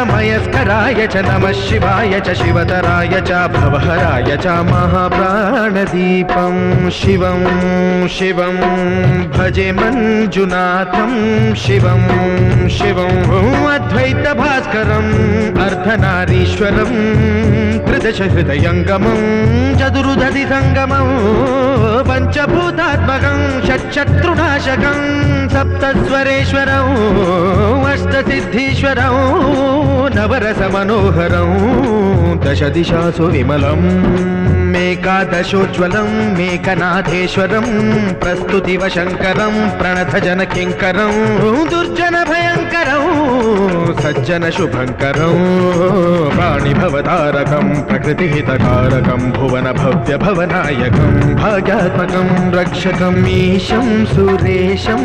मयस्कराय च नमः शिवाय च शिवतराय च भवहराय च महाप्राणदीपं शिवं शिवं भजे मञ्जुनाथं शिवं शिवं अद्वैतभास्करम् अर्धनारीश्वरं त्रिदशहृदयङ्गमं चतुर्दधि सङ्गमं पञ्चभूतात्मकं षट्शत्रुनाशकं सप्तस्वरेश्वरं अष्टसिद्धीश्वरं नवरसमनोहरं दशदिशासु विमलम् मेकादशोज्ज्वलं मेकनाथेश्वरं प्रस्तुतिवशङ्करं प्रणतजनकिङ्करं दुर्जनभयङ्करं सज्जनशुभङ्करं प्राणिभवतारकं प्रकृतिहितकारकं भुवनभव्यभवनायकं भाग्यात्मकं रक्षकम् ईशं सुरेशं